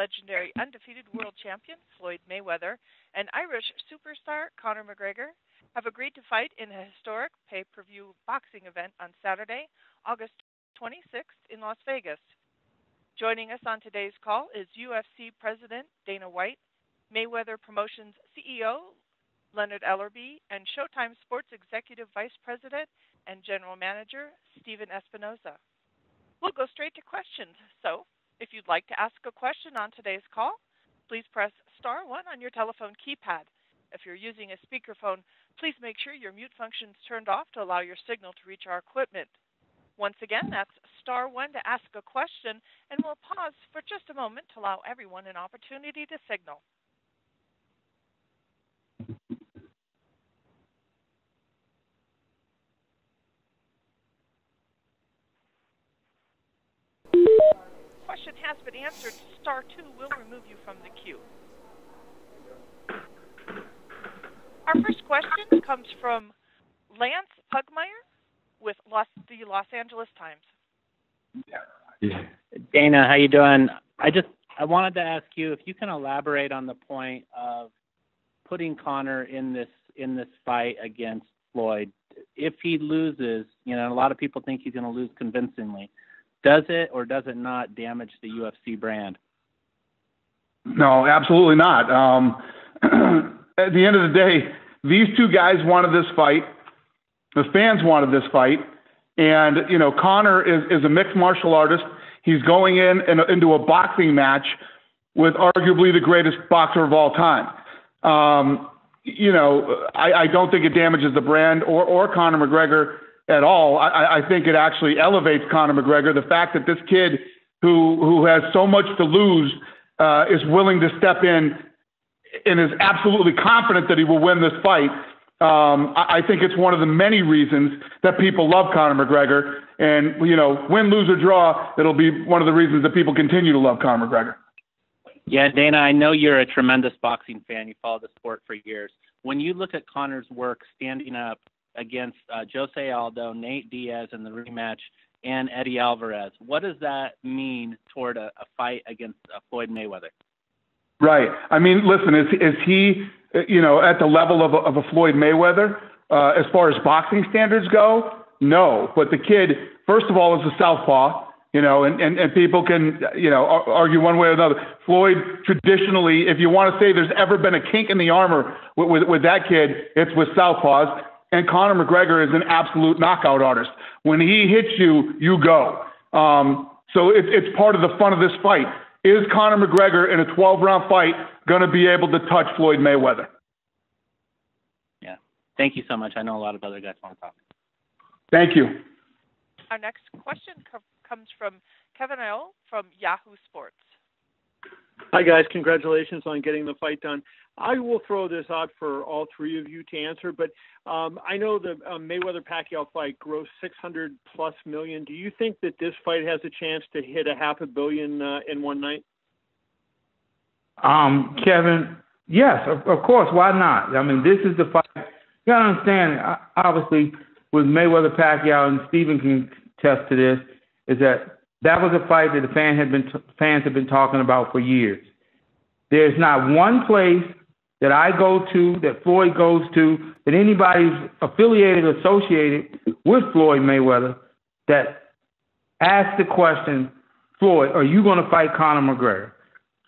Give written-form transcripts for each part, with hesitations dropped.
legendary undefeated world champion Floyd Mayweather and Irish superstar Conor McGregor have agreed to fight in a historic pay-per-view boxing event on Saturday, August 26th in Las Vegas. Joining us on today's call is UFC President Dana White, Mayweather Promotions CEO Leonard Ellerbe, and Showtime Sports Executive Vice President and General Manager Stephen Espinoza. We'll go straight to questions. So, if you'd like to ask a question on today's call, please press star 1 on your telephone keypad. If you're using a speakerphone, please make sure your mute function is turned off to allow your signal to reach our equipment. Once again, that's star 1 to ask a question, and we'll pause for just a moment to allow everyone an opportunity to signal. Question has been answered. Star 2 will remove you from the queue. Our first question comes from Lance Pugmire with the Los Angeles Times. Dana, how you doing? I wanted to ask you if you can elaborate on the point of putting Conor in this fight against Floyd. If he loses, a lot of people think he's going to lose convincingly. Does it or does it not damage the UFC brand? No, absolutely not. At the end of the day, these two guys wanted this fight. The fans wanted this fight. And, Conor is a mixed martial artist. He's going into a boxing match with arguably the greatest boxer of all time. I don't think it damages the brand or Conor McGregor at all. I think it actually elevates Conor McGregor. The fact that this kid who has so much to lose is willing to step in and is absolutely confident that he will win this fight. I think it's one of the many reasons that people love Conor McGregor. And, win, lose, or draw, it'll be one of the reasons that people continue to love Conor McGregor. Yeah, Dana, I know you're a tremendous boxing fan. You followed the sport for years. When you look at Conor's work standing up against Jose Aldo, Nate Diaz in the rematch, and Eddie Alvarez, what does that mean toward a fight against Floyd Mayweather? Right. I mean, listen, is he, at the level of a Floyd Mayweather as far as boxing standards go? No. But the kid, first of all, is a southpaw, and people can, argue one way or another. Floyd, traditionally, if you want to say there's ever been a kink in the armor with that kid, it's with southpaws. And Conor McGregor is an absolute knockout artist. When he hits you, you go. So it's part of the fun of this fight. Is Conor McGregor in a 12-round fight going to be able to touch Floyd Mayweather? Yeah. Thank you so much. I know a lot of other guys want to talk. Thank you. Our next question comes from Kevin Iole from Yahoo Sports. Hi, guys. Congratulations on getting the fight done. I will throw this out for all three of you to answer, but I know the Mayweather-Pacquiao fight grossed $600+ million. Do you think that this fight has a chance to hit $500 million in one night? Kevin, yes, of course. Why not? I mean, this is the fight. You got to understand, obviously, with Mayweather-Pacquiao, and Stephen can attest to this, is that was a fight that the fans have been talking about for years. There's not one place that I go to, that Floyd goes to, that anybody's affiliated or associated with Floyd Mayweather that asks the question, Floyd, are you going to fight Conor McGregor?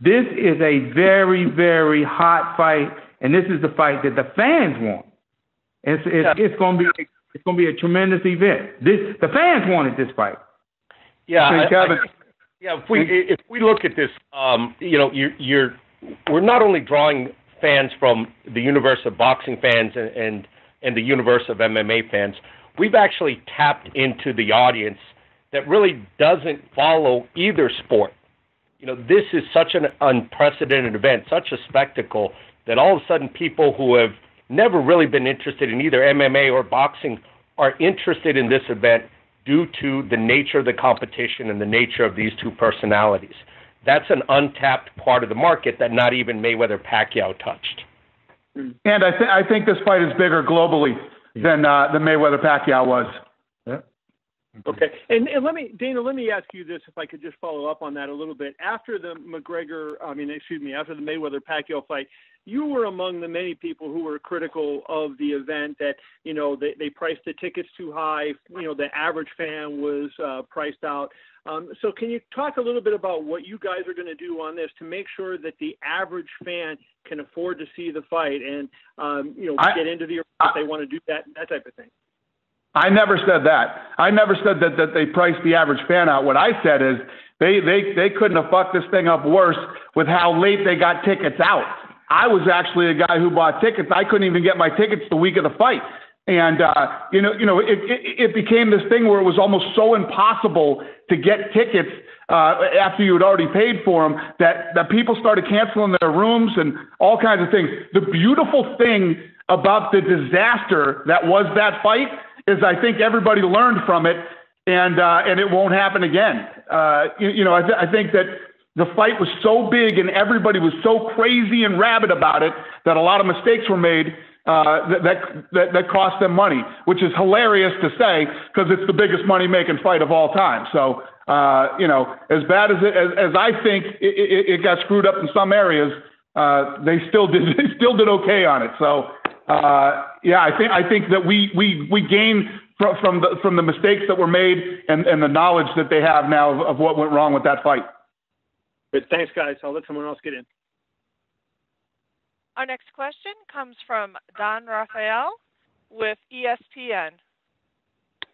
This is a very, very hot fight, and this is the fight that the fans want. It's going to be a tremendous event. The fans wanted this fight. Yeah, if we look at this, we're not only drawing fans from the universe of boxing fans and the universe of MMA fans. We've actually tapped into the audience that really doesn't follow either sport. This is such an unprecedented event, such a spectacle, that all of a sudden people who have never really been interested in either MMA or boxing are interested in this event due to the nature of the competition and the nature of these two personalities. That's an untapped part of the market that not even Mayweather-Pacquiao touched. And I think this fight is bigger globally than the Mayweather-Pacquiao was. Yeah. Okay. Okay, and let me ask you this, if I could just follow up on that a little bit. After the after the Mayweather-Pacquiao fight, you were among the many people who were critical of the event, that, you know, they priced the tickets too high. You know, the average fan was priced out. So can you talk a little bit about what you guys are going to do on this to make sure that the average fan can afford to see the fight and, get into the arena if they want to do that type of thing? I never said that. I never said that they priced the average fan out. What I said is they couldn't have fucked this thing up worse with how late they got tickets out. I was actually a guy who bought tickets. I couldn't even get my tickets the week of the fight. And, it became this thing where it was almost so impossible to get tickets after you had already paid for them that people started canceling their rooms and all kinds of things. The beautiful thing about the disaster that was that fight is I think everybody learned from it, and it won't happen again. I think that the fight was so big and everybody was so crazy and rabid about it that a lot of mistakes were made that cost them money, which is hilarious to say because it's the biggest money-making fight of all time. So, as bad as I think it got screwed up in some areas, they still did okay on it. So. I think that we gain from the mistakes that were made and the knowledge that they have now of what went wrong with that fight. Good. Thanks, guys. I'll let someone else get in. Our next question comes from Don Rafael with ESPN.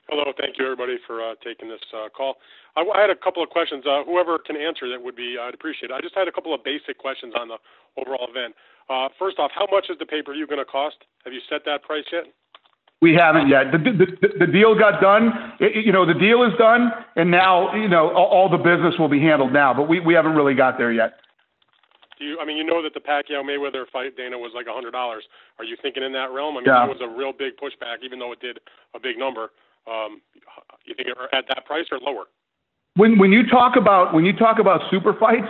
Hello. Thank you, everybody, for taking this call. I had a couple of questions. Whoever can answer that I'd appreciate it. I just had a couple of basic questions on the overall event. First off, how much is the pay-per-view going to cost? Have you set that price yet? We haven't yet. The deal got done. The deal is done, and now all the business will be handled now. But we haven't really got there yet. You know that the Pacquiao-Mayweather fight, Dana, was like $100. Are you thinking in that realm? Yeah. That was a real big pushback, even though it did a big number. You think it at that price or lower? When you talk about super fights,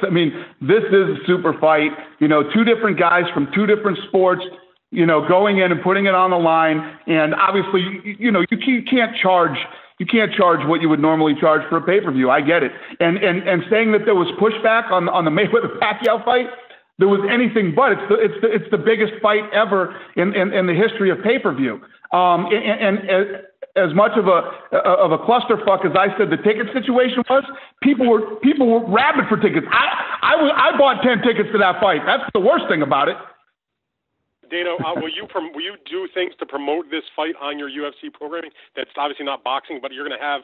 this is a super fight. Two different guys from two different sports, going in and putting it on the line. And obviously, you can't charge what you would normally charge for a pay-per-view. I get it. And saying that there was pushback on the Mayweather-Pacquiao fight, there was anything but. It's the biggest fight ever in the history of pay-per-view. And as much of a clusterfuck as I said the ticket situation was, people were rabid for tickets. I bought 10 tickets to that fight. That's the worst thing about it. Dana, will you do things to promote this fight on your UFC programming? That's obviously not boxing, but you're going to have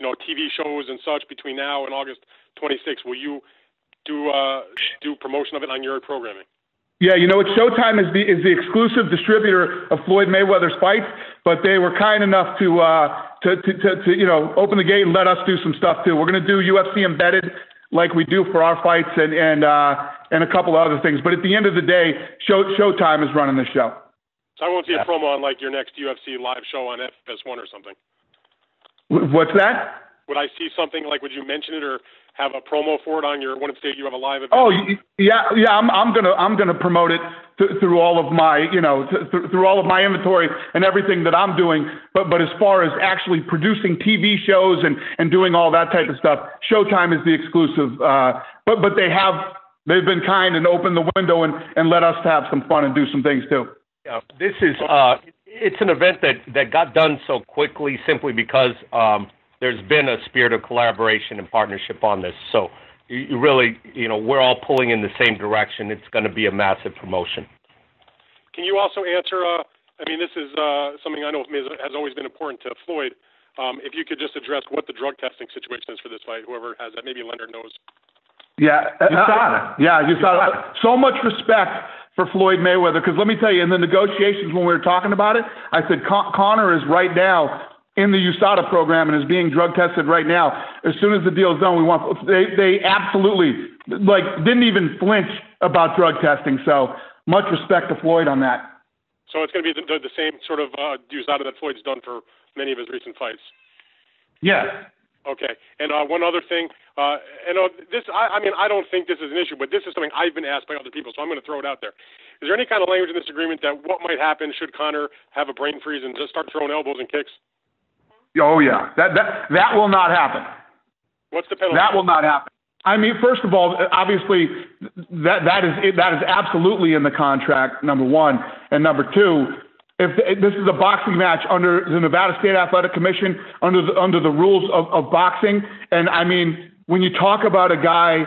TV shows and such between now and August 26th. Will you do promotion of it on your programming? Yeah, Showtime is the exclusive distributor of Floyd Mayweather's fights, but they were kind enough to open the gate and let us do some stuff too. We're going to do UFC Embedded like we do for our fights and a couple of other things. But at the end of the day, Showtime is running the show. So I won't see a promo on like your next UFC live show on FS1 or something. What's that? Would I see something like? Would you mention it or have a promo for it on your one stage you have a live event? Oh yeah. I'm gonna promote it through all of my through all of my inventory and everything that I'm doing. But as far as actually producing TV shows and doing all that type of stuff, Showtime is the exclusive. But they've been kind and opened the window and let us have some fun and do some things too. Yeah, this is it's an event that got done so quickly simply because there's been a spirit of collaboration and partnership on this. So you really, we're all pulling in the same direction. It's going to be a massive promotion. Can you also answer, this is something I know has always been important to Floyd. If you could just address what the drug testing situation is for this fight, whoever has that, maybe Leonard knows. Yeah. USADA. So much respect for Floyd Mayweather, because let me tell you, in the negotiations when we were talking about it, I said CONOR is right now in the USADA program and is being drug tested right now. As soon as the deal is done, they absolutely didn't even flinch about drug testing. So much respect to Floyd on that. So it's going to be the same sort of USADA that Floyd's done for many of his recent fights. Yes. Okay. And one other thing, I don't think this is an issue, but this is something I've been asked by other people, so I'm going to throw it out there. Is there any kind of language in this agreement that what might happen should CONOR have a brain freeze and just start throwing elbows and kicks? Oh yeah, that will not happen. What's the penalty? That will not happen. I mean, first of all, obviously, that is absolutely in the contract. Number one, and number two, if this is a boxing match under the Nevada State Athletic Commission, under the rules of boxing, and I mean, when you talk about a guy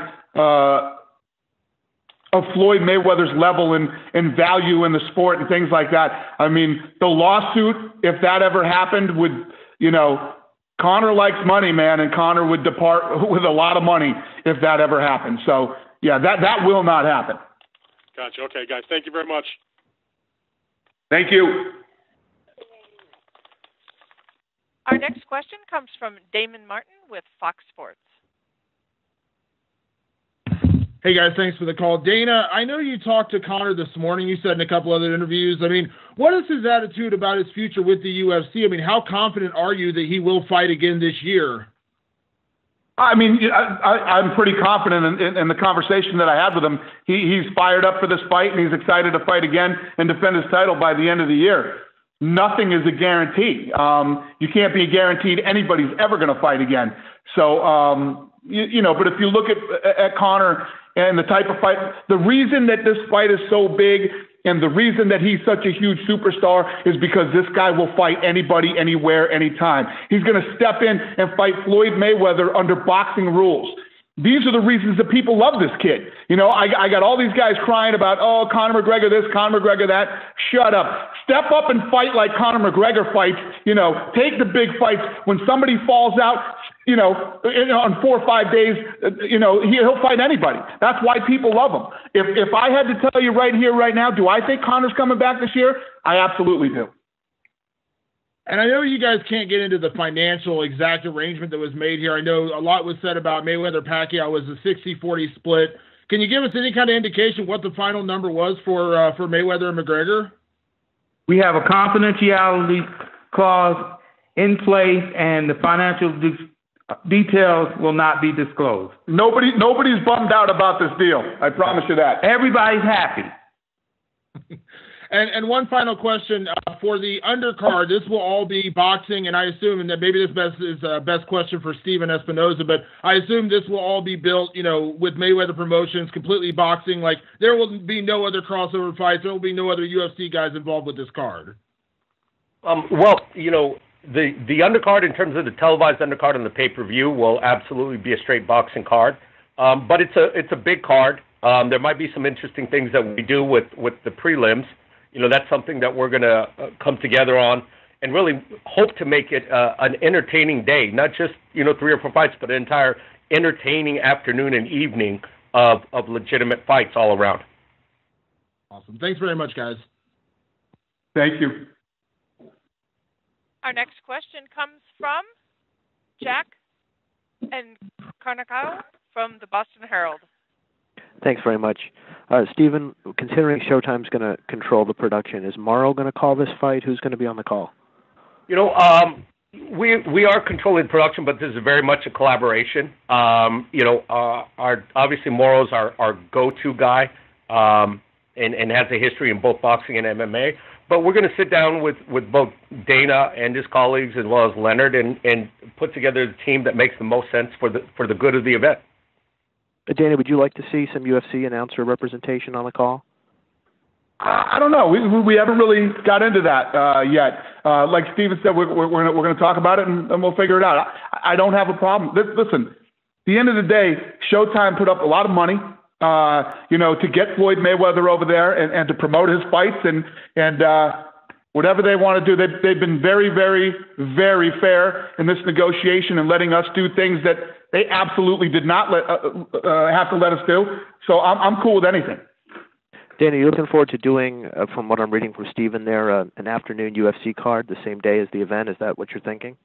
of Floyd Mayweather's level and value in the sport and things like that, I mean, the lawsuit, if that ever happened, would, you know, Conor likes money, man, and Conor would depart with a lot of money if that ever happened. So, yeah, that will not happen. Gotcha. Okay, guys, thank you very much. Thank you. Our next question comes from Damon Martin with Fox Sports. Hey, guys, thanks for the call. Dana, I know you talked to Conor this morning. You said in a couple other interviews. I mean, what is his attitude about his future with the UFC? I mean, how confident are you that he will fight again this year? I mean, I'm pretty confident in the conversation that I had with him. He's fired up for this fight, and he's excited to fight again and defend his title by the end of the year. Nothing is a guarantee. You can't be guaranteed anybody's ever going to fight again. So, you know, but if you look at Conor and the type of fight, the reason that this fight is so big and the reason that he's such a huge superstar is because this guy will fight anybody, anywhere, anytime. He's going to step in and fight Floyd Mayweather under boxing rules. These are the reasons that people love this kid. You know, I got all these guys crying about, oh, Conor McGregor this, Conor McGregor that. Shut up. Step up and fight like Conor McGregor fights. You know, take the big fights. When somebody falls out, you know, on 4 or 5 days, you know, he'll fight anybody. That's why people love him. If I had to tell you right here, right now, do I think Conor's coming back this year? I absolutely do. And I know you guys can't get into the financial exact arrangement that was made here. I know a lot was said about Mayweather-Pacquiao was a 60-40 split. Can you give us any kind of indication what the final number was for Mayweather and McGregor? We have a confidentiality clause in place, and the financial details will not be disclosed. Nobody's bummed out about this deal. I promise you that. Everybody's happy. And one final question for the undercard. This will all be boxing, and I assume, and that maybe this is best question for Steven Espinoza, but I assume this will all be built, you know, with Mayweather Promotions, completely boxing. Like, there will be no other crossover fights. There will be no other UFC guys involved with this card. Well, you know, the undercard, in terms of the televised undercard and the pay-per-view, will absolutely be a straight boxing card. But it's a big card. There might be some interesting things that we do with the prelims. You know, that's something that we're going to come together on and really hope to make it an entertaining day, not just, you know, 3 or 4 fights, but an entire entertaining afternoon and evening of legitimate fights all around. Awesome. Thanks very much, guys. Thank you. Our next question comes from Jack and Carnacao from the Boston Herald. Thanks very much. Stephen, considering Showtime's going to control the production, is Morrow going to call this fight? Who's going to be on the call? You know, we are controlling production, but this is very much a collaboration. You know, obviously Morrow's our go-to guy and has a history in both boxing and MMA. But we're going to sit down with both Dana and his colleagues as well as Leonard and put together the team that makes the most sense for the good of the event. Dana, would you like to see some UFC announcer representation on the call? I don't know. We haven't really got into that yet. Like Steven said, we're going to talk about it and we'll figure it out. I don't have a problem. Listen, at the end of the day, Showtime put up a lot of money, you know, to get Floyd Mayweather over there and to promote his fights and whatever they want to do. They've been very, very, very fair in this negotiation and letting us do things that they absolutely did not have to let us do. So I'm cool with anything. Dana, you're looking forward to doing, from what I'm reading from Steven there, an afternoon UFC card the same day as the event. Is that what you're thinking?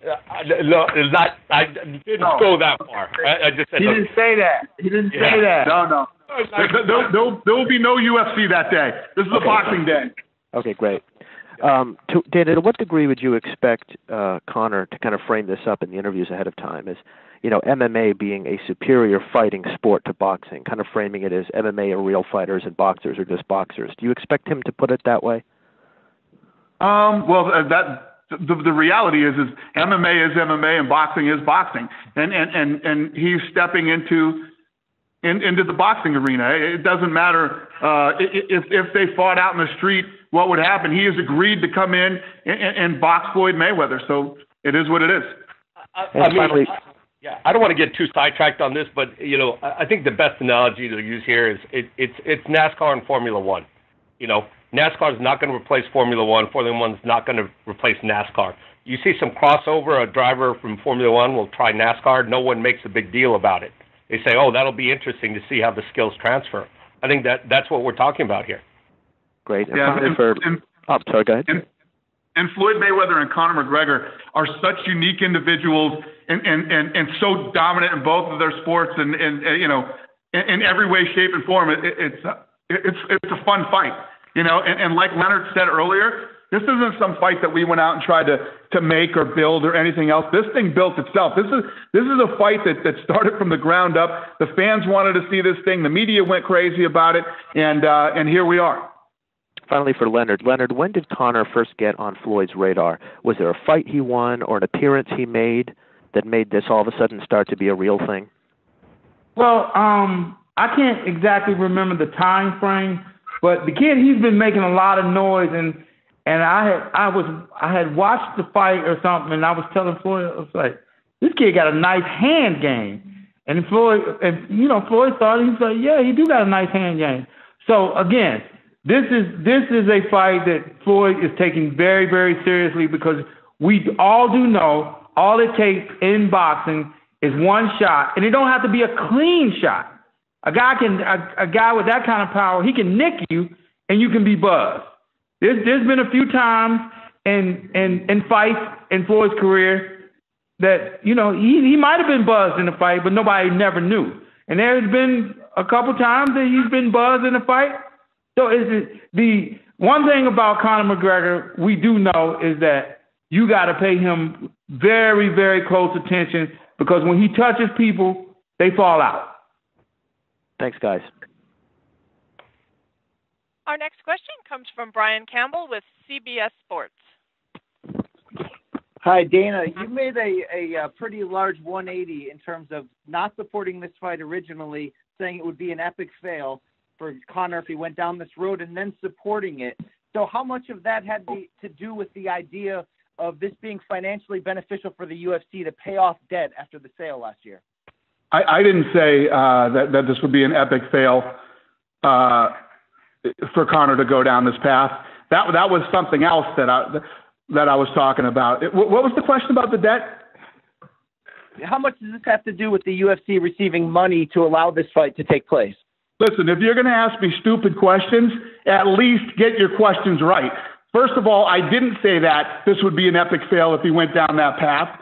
No, it's not. I didn't go that far. I just said he didn't say that. He didn't say that. No. There will be no UFC that day. This is a boxing day. Okay, great. Dana, to what degree would you expect Conor to kind of frame this up in the interviews ahead of time? As, you know, MMA being a superior fighting sport to boxing, kind of framing it as MMA are real fighters and boxers are just boxers. Do you expect him to put it that way? Well, the reality is MMA is MMA and boxing is boxing, and he's stepping into the boxing arena. It doesn't matter if they fought out in the street, what would happen. He has agreed to come in and box Floyd Mayweather, so it is what it is. I don't want to get too sidetracked on this, but I think the best analogy to use here is it's NASCAR and Formula One. NASCAR is not going to replace Formula One. Formula One is not going to replace NASCAR. You see some crossover. A driver from Formula One will try NASCAR. No one makes a big deal about it. They say, "Oh, that'll be interesting to see how the skills transfer." I think that's what we're talking about here. Great. Yeah, sorry, go ahead. And Floyd Mayweather and Conor McGregor are such unique individuals and so dominant in both of their sports and in every way, shape, and form. It's a fun fight, and like Leonard said earlier, this isn't some fight that we went out and tried to make or build or anything else. This thing built itself. This is a fight that started from the ground up. The fans wanted to see this thing. The media went crazy about it, and here we are. Finally, for Leonard. Leonard, when did Conor first get on Floyd's radar? Was there a fight he won or an appearance he made that made this all of a sudden start to be a real thing? Well, I can't exactly remember the time frame, but the kid, he's been making a lot of noise, and I had watched the fight or something, and I was telling Floyd, I was like, this kid got a nice hand game. And Floyd thought, he was like, yeah, he do got a nice hand game. So again, this is a fight that Floyd is taking very, very seriously, because we all do know all it takes in boxing is one shot, and it don't have to be a clean shot. A guy with that kind of power, he can nick you, and you can be buzzed. There's been a few times in fights in Floyd's career that he might have been buzzed in a fight, but nobody never knew. And there's been a couple times that he's been buzzed in a fight. So the one thing about Conor McGregor we do know is that you got to pay him very, very close attention, because when he touches people, they fall out. Thanks, guys. Our next question comes from Brian Campbell with CBS Sports. Hi, Dana. You made a pretty large 180 in terms of not supporting this fight originally, saying it would be an epic fail for Conor if he went down this road, and then supporting it. So how much of that had to do with the idea of this being financially beneficial for the UFC to pay off debt after the sale last year? I didn't say that this would be an epic fail for Conor to go down this path. That was something else that I was talking about. What was the question about the debt? How much does this have to do with the UFC receiving money to allow this fight to take place? Listen, if you're going to ask me stupid questions, at least get your questions right. First of all, I didn't say that this would be an epic fail if he went down that path.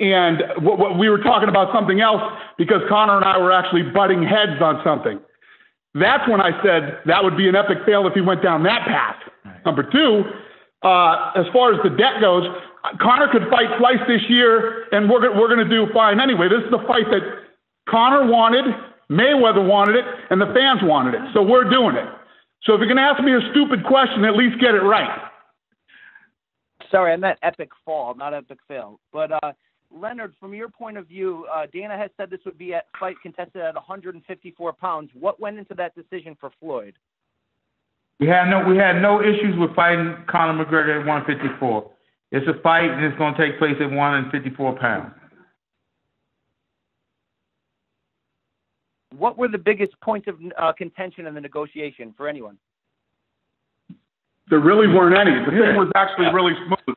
And what we were talking about something else, because Conor and I were actually butting heads on something. That's when I said that would be an epic fail if he went down that path. Number two, as far as the debt goes, Conor could fight twice this year, and we're going to do fine anyway. This is the fight that Conor wanted, Mayweather wanted it, and the fans wanted it. So we're doing it. So if you're going to ask me a stupid question, at least get it right. Sorry, I meant epic fall, not epic fail. But Leonard, from your point of view, Dana has said this would be a fight contested at 154 pounds. What went into that decision for Floyd? We had no issues with fighting Conor McGregor at 154. It's a fight, and it's going to take place at 154 pounds. What were the biggest points of contention in the negotiation for anyone? There really weren't any. The thing was actually really smooth.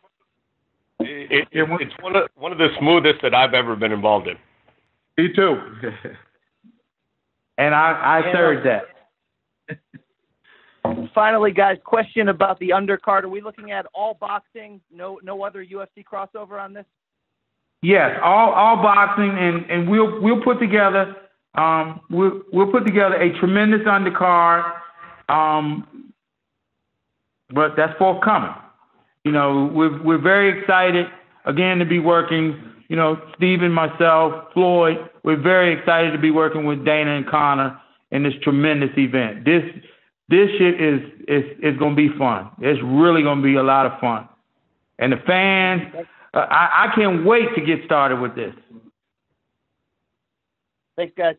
It's one of the smoothest that I've ever been involved in. Me too. And I served that. Finally, guys, question about the undercard. Are we looking at all boxing? No other UFC crossover on this? Yes, all boxing, and we'll put together we'll put together a tremendous undercard. But that's forthcoming. We're very excited again to be working. Steven, myself, Floyd. We're very excited to be working with Dana and Conor in this tremendous event. This shit is going to be fun. It's really going to be a lot of fun. and the fans. I can't wait to get started with this. Thanks, guys.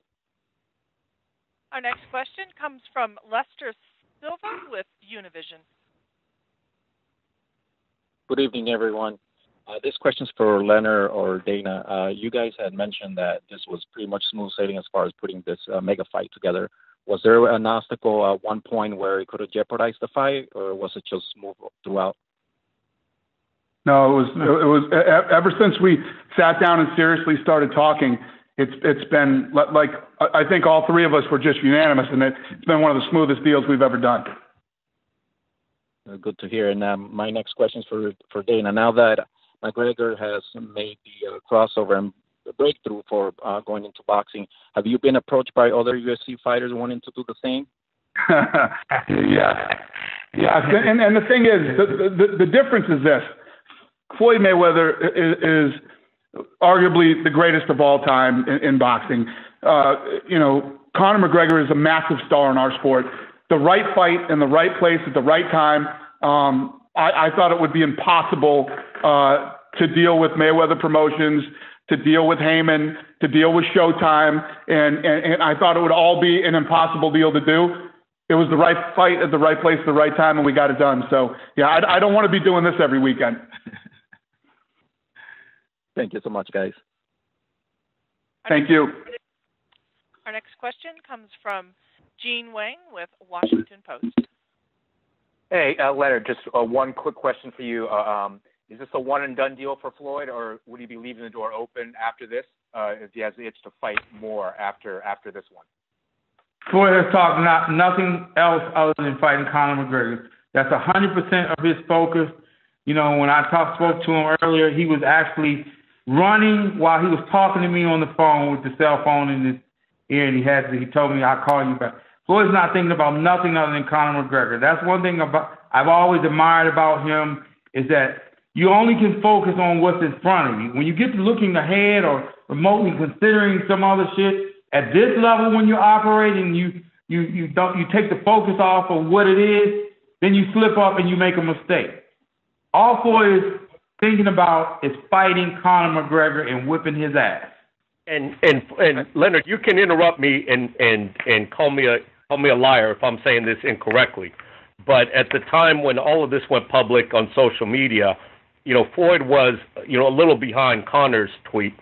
Our next question comes from Lester Silva with Univision. Good evening, everyone. This question's for Leonard or Dana. You guys had mentioned that this was pretty much smooth sailing as far as putting this mega fight together. Was there an obstacle at one point where it could have jeopardized the fight, or was it just smooth throughout? No, it was ever since we sat down and seriously started talking. It's been like I think all three of us were just unanimous, and it's been one of the smoothest deals we've ever done. Good to hear. And my next question is for Dana. Now that McGregor has made the crossover and breakthrough for going into boxing, have you been approached by other UFC fighters wanting to do the same? Yeah. And the thing is, the difference is this: Floyd Mayweather is arguably the greatest of all time in boxing. Conor McGregor is a massive star in our sport. The right fight in the right place at the right time. I thought it would be impossible to deal with Mayweather Promotions, to deal with Heyman, to deal with Showtime, and I thought it would all be an impossible deal to do. It was the right fight at the right place at the right time, and we got it done. So, yeah, I don't want to be doing this every weekend. Thank you so much, guys. Thank you. Our next question comes from Gene Wang with Washington Post. Hey, Leonard, just one quick question for you. Is this a one-and-done deal for Floyd, or would he be leaving the door open after this if he has the itch to fight more after this one? Floyd has talked nothing else other than fighting Conor McGregor. That's 100% of his focus. When I spoke to him earlier, he was actually running while he was talking to me on the phone with the cell phone in his ear, and he told me, I'll call you back. Floyd's not thinking about nothing other than Conor McGregor. That's one thing I've always admired about him, is that you only can focus on what's in front of you. When you get to looking ahead or remotely considering some other shit, at this level when you're operating, you take the focus off of what it is, then you slip up and you make a mistake. All Floyd is thinking about is fighting Conor McGregor and whipping his ass. And Leonard, you can interrupt me and call me a liar if I'm saying this incorrectly. But at the time when all of this went public on social media, Floyd was, a little behind Conor's tweet.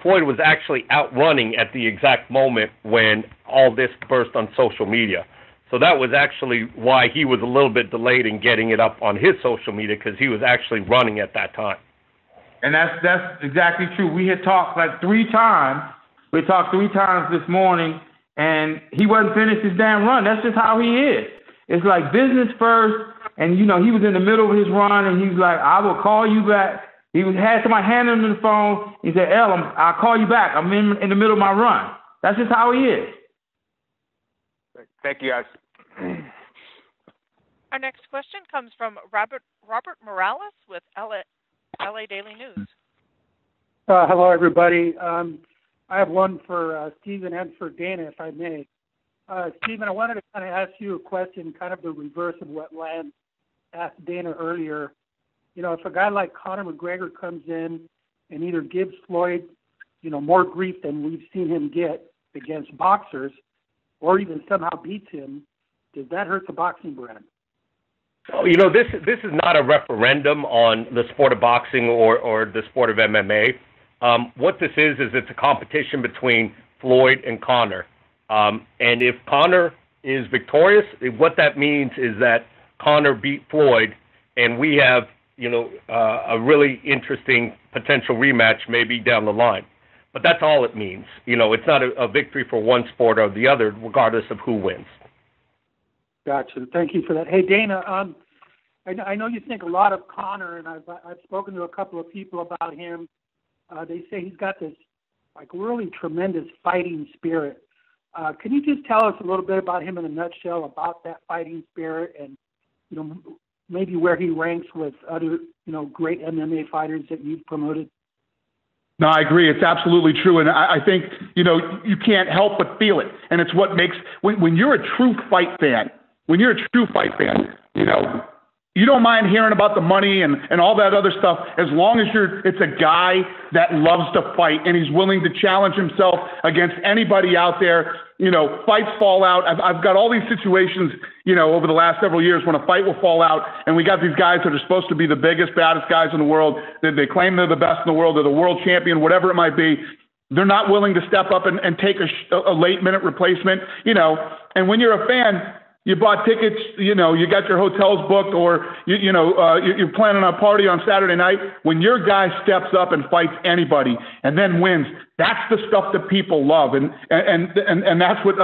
Floyd was actually outrunning at the exact moment when all this burst on social media. So that was actually why he was a little bit delayed in getting it up on his social media, because he was actually running at that time. And that's exactly true. We had talked like 3 times. We talked 3 times this morning, and he wasn't finished his damn run. That's just how he is. It's like business first, and, he was in the middle of his run, and he was like, I will call you back. He had somebody hand him the phone. He said, I'll call you back. I'm in the middle of my run. That's just how he is. Thank you, guys. Our next question comes from Robert Morales with LA Daily News. Hello, everybody. I have one for Stephen and for Dana, if I may. Stephen, I wanted to kind of ask you a question, kind of the reverse of what Lance asked Dana earlier. If a guy like Conor McGregor comes in and either gives Floyd, more grief than we've seen him get against boxers, or even somehow beats him, does that hurt the boxing brand? Oh, this is not a referendum on the sport of boxing or the sport of MMA. What this is it's a competition between Floyd and Conor. And if Conor is victorious, what that means is that Conor beat Floyd, and we have, a really interesting potential rematch maybe down the line. But that's all it means. It's not a victory for one sport or the other, regardless of who wins. Gotcha. Thank you for that. Hey, Dana, I know you think a lot of Conor, and I've spoken to a couple of people about him. They say he's got this really tremendous fighting spirit. Can you just tell us a little bit about him in a nutshell, about that fighting spirit, and maybe where he ranks with other great MMA fighters that you've promoted? No, I agree. It's absolutely true. And I think, you can't help but feel it. And it's what makes, when you're a true fight fan, You don't mind hearing about the money and all that other stuff as long as it's a guy that loves to fight and he's willing to challenge himself against anybody out there. Fights fall out. I've got all these situations, over the last several years when a fight will fall out and we got these guys that are supposed to be the biggest, baddest guys in the world. They claim they're the best in the world. They're the world champion, whatever it might be. They're not willing to step up and take a late minute replacement, and when you're a fan, you bought tickets, you got your hotels booked, or you're planning a party on Saturday night. When your guy steps up and fights anybody and then wins, that's the stuff that people love, and that's what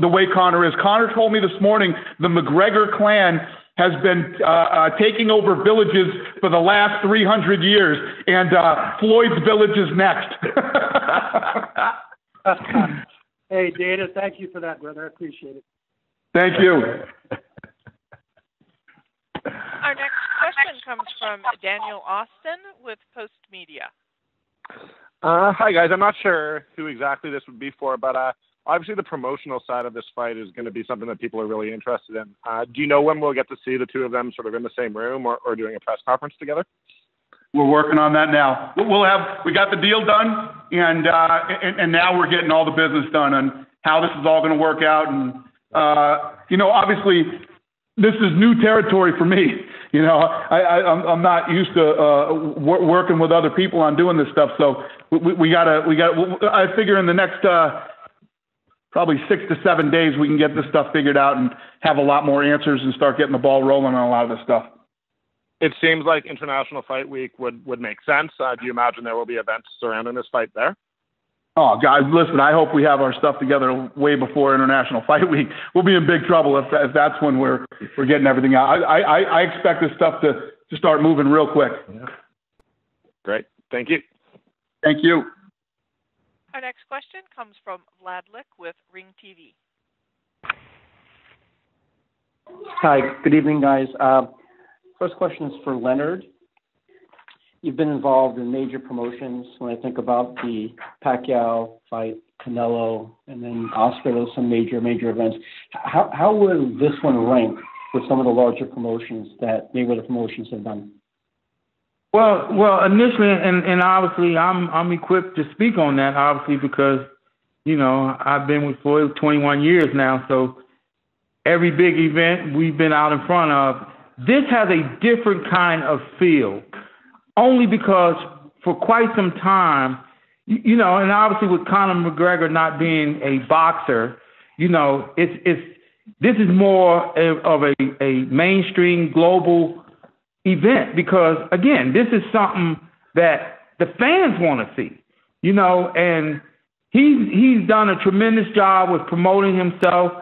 the way Conor is. Conor told me this morning the McGregor clan has been taking over villages for the last 300 years, and Floyd's village is next. Hey, Dana, thank you for that, brother. I appreciate it. Thank you. Our next question comes from Daniel Austin with Post Media. Hi, guys. I'm not sure who exactly this would be for, but obviously the promotional side of this fight is going to be something that people are really interested in. Do you know when we'll get to see the two of them sort of in the same room or doing a press conference together? We're working on that now. We got the deal done, and now we're getting all the business done on how this is all going to work out. And obviously, this is new territory for me. I'm not used to working with other people on doing this stuff. So we got. I figure in the next probably 6 to 7 days we can get this stuff figured out and have a lot more answers and start getting the ball rolling on a lot of this stuff. It seems like International Fight Week would make sense. Do you imagine there will be events surrounding this fight there? Oh, guys, listen, I hope we have our stuff together way before International Fight Week. We'll be in big trouble if that's when we're getting everything out. I expect this stuff to start moving real quick. Yeah. Great. Thank you. Thank you. Our next question comes from Vlad Lick with Ring TV. Hi, good evening, guys. First question is for Leonard. You've been involved in major promotions. When I think about the Pacquiao fight, Canelo, and then Oscar, those some major events. How would this one rank with some of the larger promotions that Mayweather promotions have done? Well, initially, and obviously, I'm equipped to speak on that, obviously, because I've been with Floyd 21 years now. So every big event we've been out in front of. This has a different kind of feel. Only because for quite some time, and obviously with Conor McGregor not being a boxer, this is more of a mainstream global event because, again, this is something that the fans want to see, and he's done a tremendous job with promoting himself.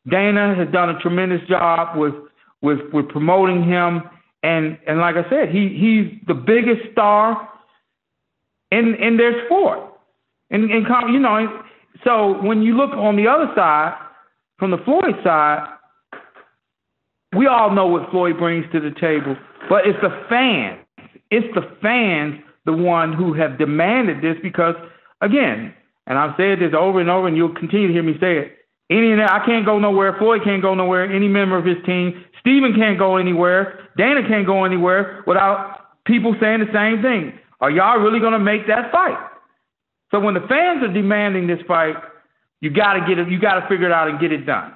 Dana has done a tremendous job with promoting him. And like I said, he's the biggest star in their sport. So when you look on the other side, from the Floyd side, we all know what Floyd brings to the table, but it's the fans. It's the fans, the one who have demanded this because, again, and I've said this over and over, and you'll continue to hear me say it, I can't go nowhere. Floyd can't go nowhere. Any member of his team. Steven can't go anywhere. Dana can't go anywhere without people saying the same thing. Are y'all really going to make that fight? So when the fans are demanding this fight, you got to get it. You got to figure it out and get it done.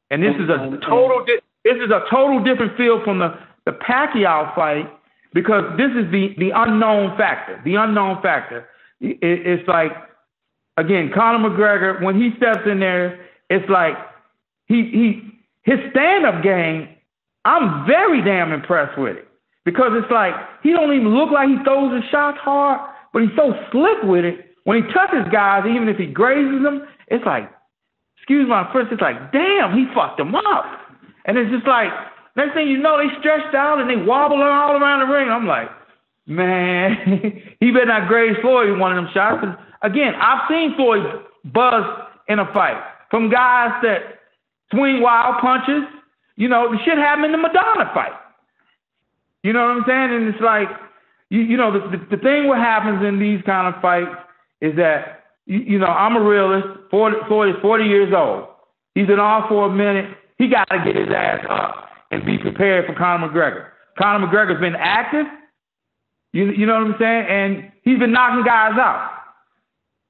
And this is a total different feel from the Pacquiao fight because this is the unknown factor. The unknown factor. It's like, again, Conor McGregor, when he steps in there, it's like his stand-up game, I'm very damn impressed with it. Because it's like, he don't even look like he throws his shots hard, but he's so slick with it. When he touches guys, even if he grazes them, it's like, excuse my French, it's like, damn, he fucked them up. And it's just like, next thing you know, they stretched out and they wobble all around the ring. I'm like, man, he better not graze Floyd with one of them shots. Again, I've seen Floyd buzz in a fight from guys that swing wild punches. The shit happened in the Madonna fight. You know what I'm saying? And it's like, the thing what happens in these kind of fights is that, I'm a realist. Floyd is 40 years old. He's been off for a minute. He got to get his ass up. and be prepared for Conor McGregor. Conor McGregor's been active, you know what I'm saying, and he's been knocking guys out.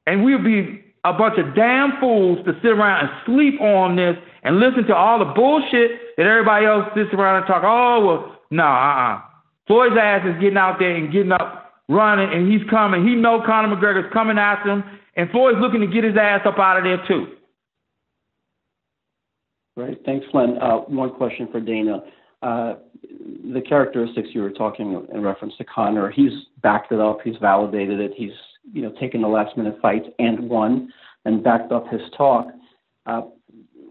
And we'll be a bunch of damn fools to sit around and sleep on this and listen to all the bullshit that everybody else sits around and talk, Floyd's ass is getting out there and getting up, running, and he's coming. He know Conor McGregor's coming after him, and Floyd's looking to get his ass up out of there too. Right. Thanks, Len. One question for Dana. The characteristics you were talking in reference to Conor, he's backed it up. He's validated it. He's taken the last-minute fights and won and backed up his talk. How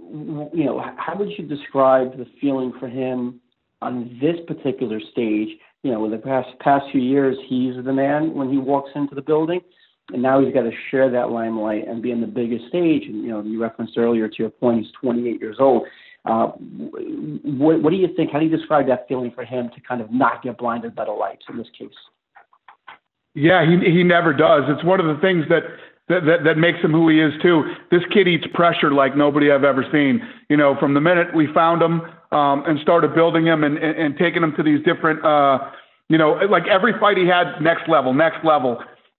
would you describe the feeling for him on this particular stage? In the past few years, he's the man when he walks into the building, and now he's got to share that limelight and be on the biggest stage. And, you referenced earlier, to your point, he's 28 years old. What do you think? How do you describe that feeling for him to kind of not get blinded by the lights in this case? Yeah, he never does. It's one of the things that makes him who he is too. This kid eats pressure like nobody I've ever seen. From the minute we found him and started building him and taking him to these different, like every fight he had, next level,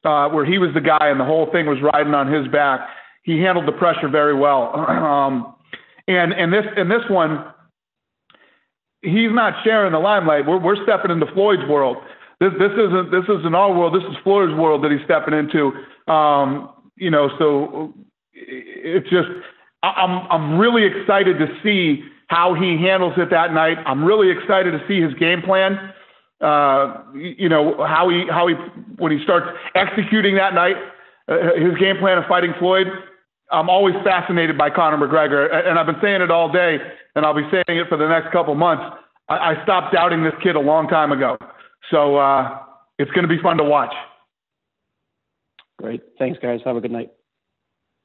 where he was the guy and the whole thing was riding on his back. He handled the pressure very well. And this one, he's not sharing the limelight. We're stepping into Floyd's world. This isn't our world. This is Floyd's world that he's stepping into. So it's just I'm really excited to see how he handles it that night. I'm really excited to see his game plan. How he when he starts executing that night, his game plan of fighting Floyd. I'm always fascinated by Conor McGregor, and I've been saying it all day, and I'll be saying it for the next couple months. I stopped doubting this kid a long time ago. So it's going to be fun to watch. Great. Thanks, guys. Have a good night.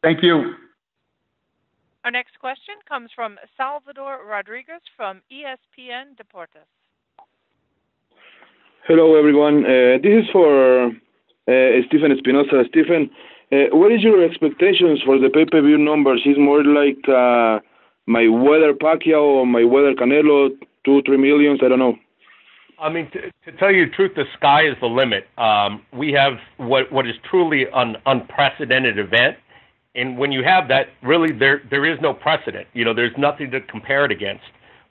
Thank you. Our next question comes from Salvador Rodriguez from ESPN Deportes. Hello, everyone. This is for Stephen Espinosa. Stephen, what is your expectations for the pay-per-view numbers? Is more like Mayweather Pacquiao or Mayweather Canelo, 2-3 millions? I don't know. I mean, to tell you the truth, the sky is the limit. We have what is truly an unprecedented event. And when you have that, really, there is no precedent. There's nothing to compare it against.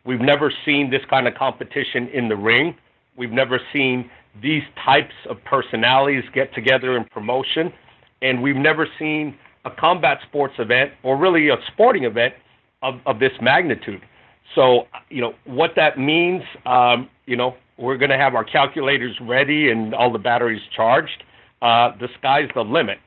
We've never seen this kind of competition in the ring. We've never seen these types of personalities get together in promotion. And we've never seen a combat sports event or really a sporting event of this magnitude. So, what that means, we're going to have our calculators ready and all the batteries charged. The sky's the limit.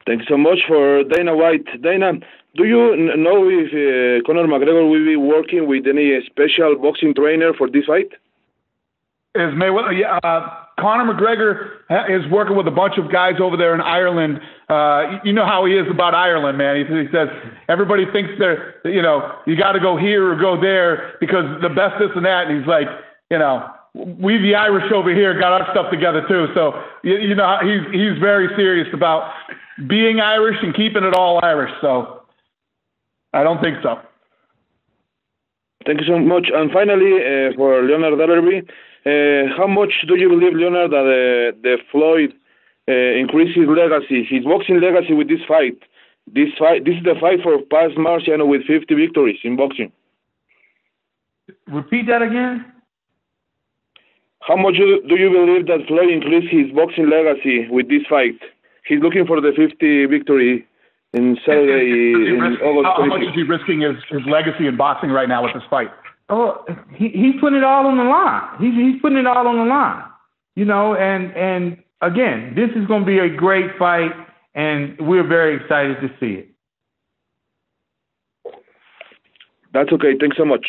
Thanks so much for Dana White. Dana, do you know if Conor McGregor will be working with any special boxing trainer for this fight? Is Mayweather? Yeah, Conor McGregor is working with a bunch of guys over there in Ireland. You know how he is about Ireland, man. He says everybody thinks you got to go here or go there because the best this and that. And he's like, we the Irish over here got our stuff together too. So he's very serious about being Irish and keeping it all Irish. So I don't think so. Thank you so much. And finally, for Leonard Ellerbe, how much do you believe, Leonard, that the Floyd increase his legacy, his boxing legacy with this fight? This is the fight for past Marciano with 50 victories in boxing. Repeat that again. How much do you believe that Floyd increased his boxing legacy with this fight? He's looking for the 50 victory in Saturday in August 26th. How much is he risking his legacy in boxing right now with this fight? Oh, he's putting it all on the line. He's putting it all on the line. And again, this is going to be a great fight, and we're very excited to see it. That's okay. Thanks so much.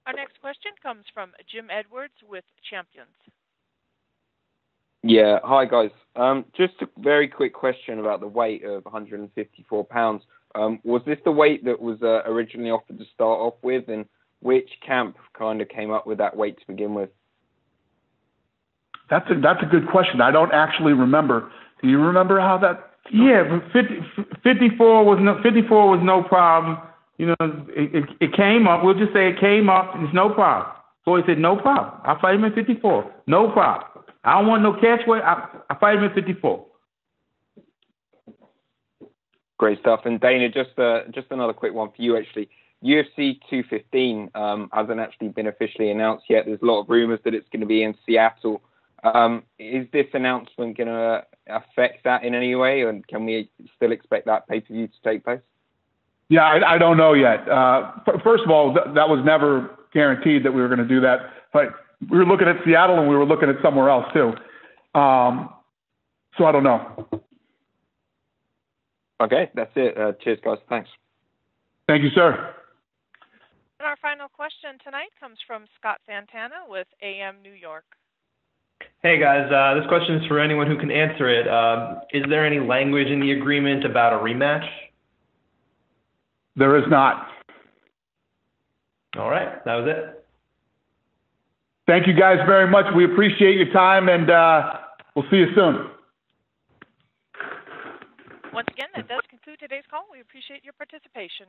Our next question comes from Jim Edwards with Champions. Yeah, hi guys. Just a very quick question about the weight of 154 pounds. Was this the weight that was originally offered to start off with, and which camp kind of came up with that weight to begin with? That's a good question. I don't actually remember. Do you remember how that? Yeah, 54 was no problem. You know, it came up. We'll just say it came up. It's no problem. Floyd said, no problem. I'll fight him at 54. No problem. I don't want no catch weight. I fight him at 54. Great stuff. And Dana, just another quick one for you, actually. UFC 215 hasn't actually been officially announced yet. There's a lot of rumors that it's going to be in Seattle. Is this announcement going to affect that in any way, and can we still expect that pay-per-view to take place? Yeah, I don't know yet. First of all, that was never guaranteed that we were going to do that. But we were looking at Seattle and we were looking at somewhere else too. So I don't know. Okay, that's it. Cheers, guys. Thanks. Thank you, sir. And our final question tonight comes from Scott Santana with AM New York. Hey guys, this question is for anyone who can answer it. Is there any language in the agreement about a rematch? There is not. All right, that was it. Thank you guys very much. We appreciate your time, and we'll see you soon. Once again, that does conclude today's call. We appreciate your participation.